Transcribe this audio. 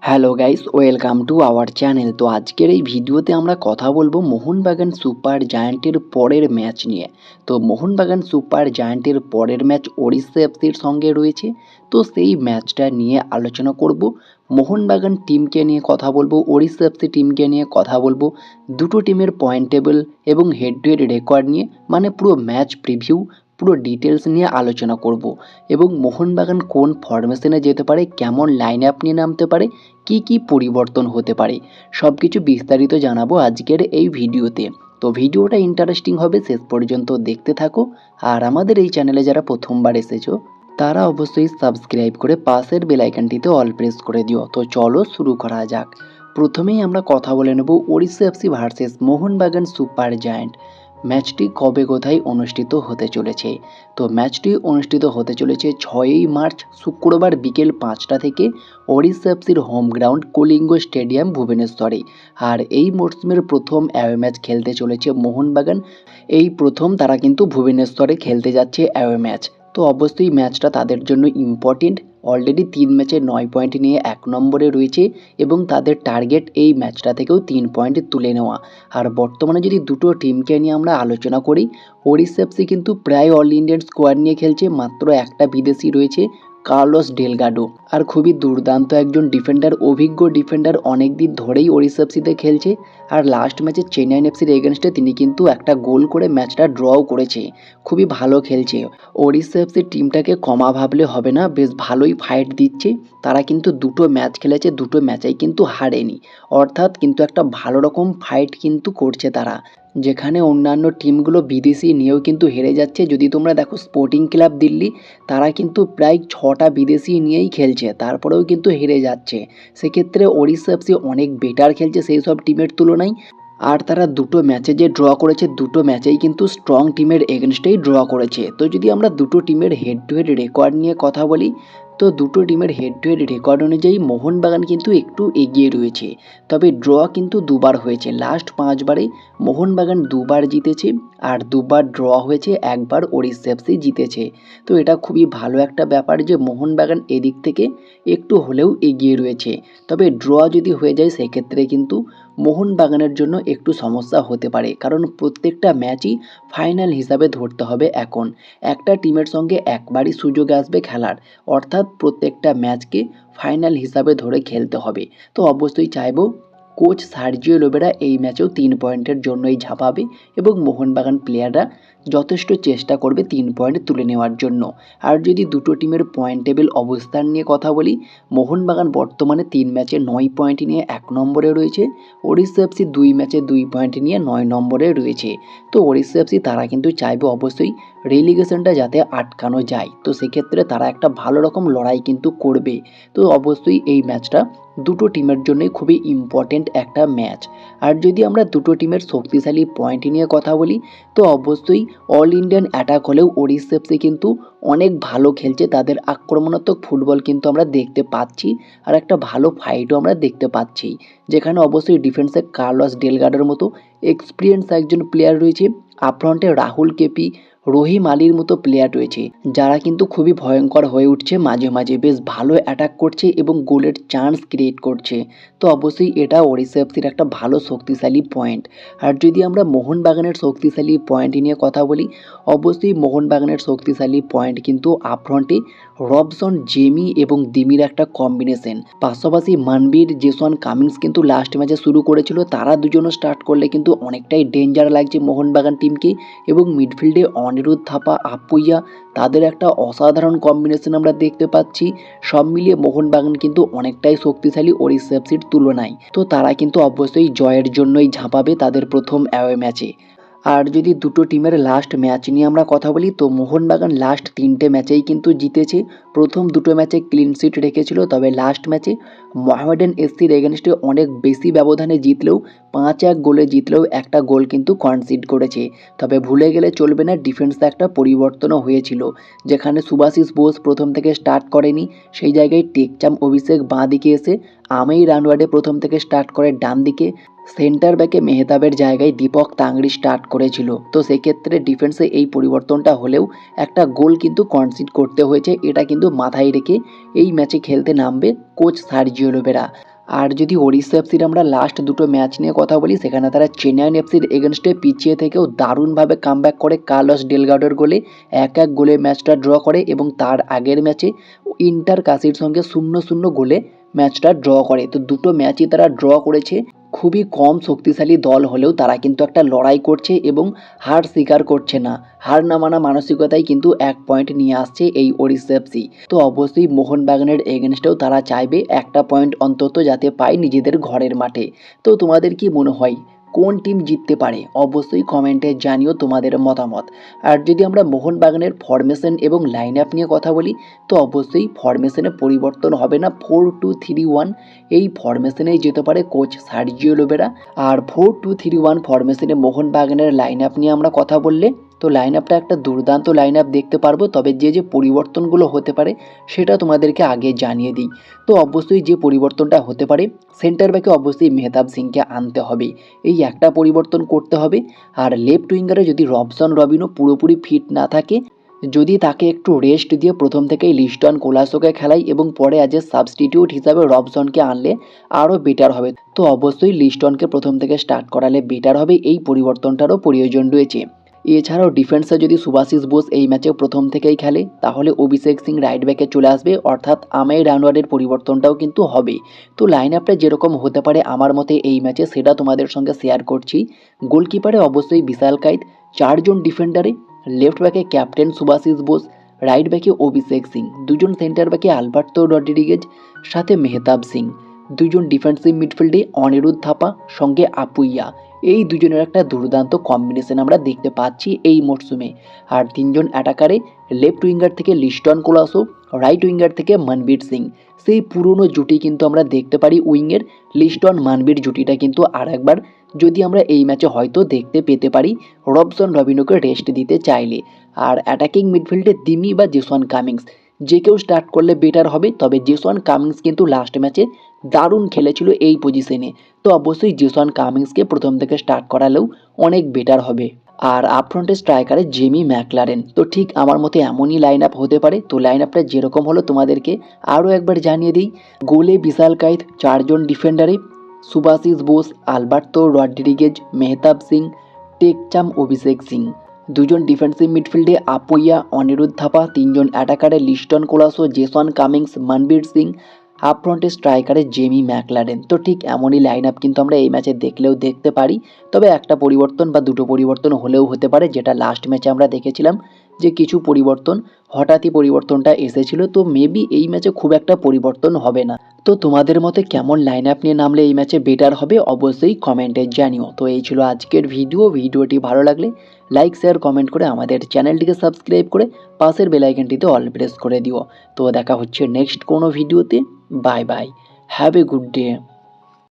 Hello guys, welcome to our channel. তো আজকের এই ভিডিওতে আমরা কথা বলবো মোহনবাগান সুপার জায়ান্টের পরের ম্যাচ নিয়ে। তো মোহনবাগান সুপার জায়ান্টের পরের ম্যাচ ওড়িশা এফসির সঙ্গে রয়েছে। তো সেই ম্যাচটা নিয়ে আলোচনা করব। মোহনবাগান টিমকে নিয়ে কথা বলবো, ওড়িশা এফসি টিমকে নিয়ে কথা বলবো, দুটো টিমের পয়েন্ট টেবিল এবং হেড টু হেড রেকর্ড নিয়ে, মানে পুরো ম্যাচ প্রিভিউ, পুরো ডিটেলস নিয়ে আলোচনা করব। এবং মোহনবাগান কোন ফরমেশনে যেতে পারে, কেমন লাইন আপ নিয়ে নামতে পারে, কি কি পরিবর্তন হতে পারে, সব কিছু বিস্তারিত জানাবো আজকের এই ভিডিওতে। তো ভিডিওটা ইন্টারেস্টিং হবে, শেষ পর্যন্ত দেখতে থাকো। আর আমাদের এই চ্যানেলে যারা প্রথমবার এসেছো তারা অবশ্যই সাবস্ক্রাইব করে পাশের বেল আইকনটিতে অল প্রেস করে দিও। তো চলো শুরু করা যাক। প্রথমেই আমরা কথা বলে নেব Odisha FC versus Mohun Bagan super giant. ম্যাচটি কবে কোথায় অনুষ্ঠিত হতে চলেছে? তো ম্যাচটি অনুষ্ঠিত হতে চলেছে 6ই মার্চ শুক্রবার বিকেল 5টা থেকে ওড়িশা এফসির হোম গ্রাউন্ড কলিঙ্গ স্টেডিয়াম ভুবনেশ্বরে। আর এই মরশুমের প্রথম অ্যাওয়ে ম্যাচ খেলতে চলেছে মোহনবাগান। এই প্রথম তারা কিন্তু ভুবনেশ্বরে খেলতে যাচ্ছে অ্যাওয়ে ম্যাচ। তো অবশ্যই ম্যাচটা তাদের জন্য ইম্পর্টেন্ট। অলরেডি 3 ম্যাচে 9 পয়েন্ট নিয়ে 1 নম্বরে রয়েছে এবং তাদের টার্গেট এই ম্যাচটা থেকেও 3 পয়েন্ট তুলে নেওয়া। আর বর্তমানে যদি দুটো টিমকে নিয়ে আমরা আলোচনা করি, ওড়িশা এফসি কিন্তু প্রায় অল ইন্ডিয়ান স্কোয়াড নিয়ে খেলছে, মাত্র একটা বিদেশি রয়েছে, কার্লোস ডেলগাডো। আর খুবই দুর্দান্ত একজন ডিফেন্ডার, অভিজ্ঞ ডিফেন্ডার, অনেক দিন ধরেই ওড়িশা এফসিতে খেলছে। আর লাস্ট ম্যাচে চেন্নাই এফসির এগেনস্টে তিনি কিন্তু একটা গোল করে ম্যাচটা ড্রও করেছে। খুবই ভালো খেলছে। ওড়িশা এফসির টিমটাকে কমা ভাবলে হবে না, বেশ ভালোই ফাইট দিচ্ছে। তারা কিন্তু দুটো ম্যাচ খেলেছে, দুটো ম্যাচেই কিন্তু হারেনি, অর্থাৎ কিন্তু একটা ভালো রকম ফাইট কিন্তু করছে তারা। যেখানে অন্যান্য টিমগুলো বিদেশি নিয়েও কিন্তু হেরে যাচ্ছে। যদি তোমরা দেখো স্পোর্টিং ক্লাব দিল্লি, তারা কিন্তু প্রায় 6টা বিদেশি নিয়েই খেলছে, তারপরেও কিন্তু হেরে যাচ্ছে। সেক্ষেত্রে ওড়িশা এফসি অনেক বেটার খেলছে সেই সব টিমের তুলনায়। আর তারা দুটো ম্যাচে যে ড্র করেছে, দুটো ম্যাচেই কিন্তু স্ট্রং টিমের এগেনস্টেই ড্র করেছে। তো যদি আমরা দুটো টিমের হেড টু হেড রেকর্ড নিয়ে কথা বলি, তো দুটো টিমের হেড টু হেড রেকর্ড অনুযায়ী মোহনবাগান কিন্তু একটু এগিয়ে রয়েছে। তবে ড্র কিন্তু দুবার হয়েছে, লাস্ট 5বারে মোহনবাগান দুবার জিতেছে আর দুবার ড্র হয়েছে, একবার ওড়িশা এফসি জিতেছে। তো এটা খুবই ভালো একটা ব্যাপার যে মোহনবাগান এদিক থেকে একটু হলেও এগিয়ে রয়েছে। তবে ড্র যদি হয়ে যায় সেক্ষেত্রে কিন্তু মোহনবাগানের জন্য একটু সমস্যা হতে পারে, কারণ প্রত্যেকটা ম্যাচই ফাইনাল হিসাবে ধরতে হবে। এখন একটা টিমের সঙ্গে একবারই সুযোগ আসবে খেলার, অর্থাৎ প্রত্যেকটা ম্যাচকে ফাইনাল হিসাবে ধরে খেলতে হবে। তো অবশ্যই চাইবো কোচ সার্জিও লোবেরা এই ম্যাচেও 3 পয়েন্টের জন্যই ঝাঁপাবে এবং মোহনবাগান প্লেয়াররা যথেষ্ট চেষ্টা করবে 3 পয়েন্ট তুলে নেওয়ার জন্য। আর যদি দুটো টিমের পয়েন্ট টেবিল অবস্থান নিয়ে কথা বলি, মোহনবাগান বর্তমানে 3 ম্যাচে 9 পয়েন্ট নিয়ে 1 নম্বরে রয়েছে। ওড়িশা এফসি 2 ম্যাচে 2 পয়েন্ট নিয়ে 9 নম্বরে রয়েছে। তো ওড়িশা এফসি তারা কিন্তু চাইবে অবশ্যই রেলিগেশনটা যাতে আটকানো যায়। তো সেক্ষেত্রে তারা একটা ভালো রকম লড়াই কিন্তু করবে। তো অবশ্যই এই ম্যাচটা দুটো টিমের জন্যই খুবই ইম্পর্টেন্ট একটা ম্যাচ। আর যদি আমরা দুটো টিমের শক্তিশালী পয়েন্ট নিয়ে কথা বলি, তো অবশ্যই অল ইন্ডিয়ান অ্যাটাক হলেও ওড়িশা এফসি কিন্তু অনেক ভালো খেলছে। তাদের আক্রমণাত্মক ফুটবল কিন্তু আমরা দেখতে পাচ্ছি, আর একটা ভালো ফাইটও আমরা দেখতে পাচ্ছি। যেখানে অবশ্যই ডিফেন্সে কার্লোস ডেলগাডোর মতো এক্সপিরিয়েন্স একজন প্লেয়ার রয়েছে, আপফ্রন্টে রাহুল কেপি, রহিম আলীর মতো প্লেয়ার রয়েছে, যারা কিন্তু খুবই ভয়ঙ্কর হয়ে উঠছে। মাঝে মাঝে বেশ ভালো অ্যাটাক করছে এবং গোলের চান্স ক্রিয়েট করছে। তো অবশ্যই এটা ওড়িশা এফসির একটা ভালো শক্তিশালী পয়েন্ট। আর যদি আমরা মোহনবাগানের শক্তিশালী পয়েন্ট নিয়ে কথা বলি, অবশ্যই মোহনবাগানের শক্তিশালী পয়েন্ট কিন্তু আপফ্রন্টে রবসন, জেমি এবং দিমির একটা কম্বিনেশন। পাশাপাশি মানবীর, জেসন কামিংস কিন্তু লাস্ট ম্যাচে শুরু করেছিল, তারা দুজনও স্টার্ট করলে কিন্তু অনেকটাই ডেঞ্জার লাগছে মোহনবাগান টিমকে। এবং মিডফিল্ডে অনিরুদ্ধ থাপা, আপুইয়া, তাদের একটা অসাধারণ কম্বিনেশন আমরা দেখতে পাচ্ছি। সব মিলিয়ে মোহনবাগান কিন্তু অনেকটাই শক্তিশালী ওড়িশা এফসির তুলনায়। তো তারা কিন্তু অবশ্যই জয়ের জন্যই ঝাঁপাবে তাদের প্রথম অ্যাওয়ে ম্যাচে। আর যদি দুটো টিমের লাস্ট ম্যাচ নিয়ে আমরা কথা বলি, তো মোহনবাগান লাস্ট 3টে ম্যাচেই কিন্তু জিতেছে। প্রথম দুটো ম্যাচে ক্লিন শিট রেখেছিল, তবে লাস্ট ম্যাচে মোহামেডান এসসির এগেনস্টে অনেক বেশি ব্যবধানে জিতলেও, 5-1 গোলে জিতলেও একটা গোল কিন্তু কনসিড করেছে। তবে ভুলে গেলে চলবে না, ডিফেন্সে একটা পরিবর্তনও হয়েছিল। যেখানে সুভাশিস বোস প্রথম থেকে স্টার্ট করেনি, সেই জায়গায় টেকচাম অভিষেক বাঁ দিকে এসে আমেই রানওয়াডে প্রথম থেকে স্টার্ট করে ডান দিকে। সেন্টার ব্যাকে মেহতাবের জায়গায় দীপক তাংড়ি স্টার্ট করেছিল। তো সেক্ষেত্রে ডিফেন্সে এই পরিবর্তনটা হলেও একটা গোল কিন্তু কনসিড করতে হয়েছে। এটা কিন্তু মাথায় রেখে এই ম্যাচে খেলতে নামবে কোচ সার্জিও লোবেরা। আর যদি ওড়িশা এফসির আমরা লাস্ট দুটো ম্যাচ নিয়ে কথা বলি, সেখানে তারা চেন্নাইন এফসির এগেনস্টে পিছিয়ে থেকেও দারুণভাবে কামব্যাক করে কার্লোস ডেলগাডোর গোলে 1-1 গোলে ম্যাচটা ড্র করে এবং তার আগের ম্যাচে ইন্টার কাশির সঙ্গে 0-0 গোলে ম্যাচটা ড্র করে। তো দুটো ম্যাচই তারা ড্র করেছে। খুবই কম শক্তিশালী দল হলেও তারা কিন্তু একটা লড়াই করছে এবং হার স্বীকার করছে না। হার না মানা মানসিকতাই কিন্তু 1 পয়েন্ট নিয়ে আসছে এই ওড়িশা এফসি। তো অবশ্যই মোহনবাগানের এগেনস্টেও তারা চাইবে একটা পয়েন্ট অন্তত যাতে পায় নিজেদের ঘরের মাঠে। তো তোমাদের কি মনে হয় কোন টিম জিততে পারে? অবশ্যই কমেন্টে জানিও তোমাদের মতামত। আর যদি আমরা মোহনবাগানের ফরমেশন এবং লাইন আপ নিয়ে কথা বলি, তো অবশ্যই ফরমেশনে পরিবর্তন হবে না। 4-2-3-1 এই ফরমেশনেই যেতে পারে কোচ সার্জিও লোবেরা। আর 4-2-3-1 ফরমেশনে মোহনবাগানের লাইন আপ নিয়ে আমরা কথা বললে, তো লাইন আপটা একটা দুর্দান্ত লাইন আপ দেখতে পারবো। তবে যে পরিবর্তনগুলো হতে পারে সেটা তোমাদেরকে আগে জানিয়ে দিই। তো অবশ্যই যে পরিবর্তনটা হতে পারে, সেন্টার ব্যাকে অবশ্যই মেহতাব সিংকে আনতে হবে, এই একটা পরিবর্তন করতে হবে। আর লেফট উইঙ্গারে যদি রবসন রবিনো পুরোপুরি ফিট না থাকে, যদি তাকে একটু রেস্ট দিয়ে প্রথম থেকেই লিস্টন কোলাসোকে খেলাই এবং পরে অ্যাজ এ সাবস্টিটিউট হিসাবে রবসনকে আনলে আরও বেটার হবে। তো অবশ্যই লিস্টনকে প্রথম থেকে স্টার্ট করালে বেটার হবে, এই পরিবর্তনটারও প্রয়োজন রয়েছে। এছাড়াও ডিফেন্সে যদি সুভাশিস বোস এই ম্যাচে প্রথম থেকেই খেলে, তাহলে অভিষেক সিং রাইট ব্যাকে চলে আসবে, অর্থাৎ আমের রানওয়ারের পরিবর্তনটাও কিন্তু হবে। তো লাইন আপটা যেরকম হতে পারে আমার মতে এই ম্যাচে, সেটা তোমাদের সঙ্গে শেয়ার করছি। গোলকিপারে অবশ্যই বিশাল কাইত, 4জন ডিফেন্ডারে, লেফট ব্যাকে ক্যাপ্টেন সুভাশিস বোস, রাইট ব্যাকে অভিষেক সিং, 2জন সেন্টার ব্যাকে আলবার্তো রড্রিগেজ, সাথে মেহতাব সিং, 2জন ডিফেন্সিভ মিডফিল্ডে অনিরুদ্ধ থাপা, সঙ্গে আপুইয়া। এই দুজনের একটা দুর্দান্ত কম্বিনেশন আমরা দেখতে পাচ্ছি এই মরশুমে। আর 3জন অ্যাটাকারে, লেফট উইঙ্গার থেকে লিস্টন কোলাসো, রাইট উইঙ্গার থেকে মনবীর সিং। সেই পুরনো জুটি কিন্তু আমরা দেখতে পারি উইংয়ের লিস্টন মানবীর জুটিটা কিন্তু আর একবার যদি আমরা এই ম্যাচে হয়তো দেখতে পেতে পারি, রবসন রবিনোকে রেস্ট দিতে চাইলে। আর অ্যাটাকিং মিডফিল্ডে দিমি বা জেসন কামিংস, যে কেউ স্টার্ট করলে বেটার হবে। তবে জেসন কামিংস কিন্তু লাস্ট ম্যাচে দারুণ খেলেছিল এই পজিশনে। তো অবশ্যই জেসন কামিংসকে প্রথম থেকে স্টার্ট করালেও অনেক বেটার হবে। আর আপফ্রন্টে স্ট্রাইকারে জেমি ম্যাকলারেন। তো ঠিক আমার মতে এমনই লাইন আপ হতে পারে। তো লাইন আপটা যেরকম হলো তোমাদেরকে আরও একবার জানিয়ে দিই। গোলে বিশাল কাইত, 4জন ডিফেন্ডারে সুভাশিস বোস, আলবার্তো রড্রিগেজ, মেহতাব সিং, টেকচাম অভিষেক সিং, 2জন ডিফেন্সিভ মিডফিল্ডে আপুইয়া অনিরুদ্ধ থাপা, 3জন অ্যাটাকারে লিস্টন কোলাসো, জেসন কামিংস, মনবীর সিং, আপফ্রন্টে স্ট্রাইকারে জেমি ম্যাকলারেন। তো ঠিক এমনই লাইন আপ কিন্তু আমরা এই ম্যাচে দেখলেও দেখতে পারি। তবে একটা পরিবর্তন বা দুটো পরিবর্তন হলেও হতে পারে, যেটা লাস্ট ম্যাচে আমরা দেখেছিলাম যে কিছু পরিবর্তন হঠাৎই পরিবর্তনটা এসেছিল। তো মেবি এই ম্যাচে খুব একটা পরিবর্তন হবে না। তো তোমাদের মতে কেমন লাইন আপ নিয়ে নামলে এই ম্যাচে বেটার হবে অবশ্যই কমেন্টে জানিও। তো এই ছিল আজকের ভিডিওটি ভালো লাগলে লাইক শেয়ার কমেন্ট করে আমাদের চ্যানেলটিকে সাবস্ক্রাইব করে পাশের বেল আইকনটিতে অল প্রেস করে দিও। তো দেখা হচ্ছে নেক্সট কোনো ভিডিওতে। Bye bye, have a good day.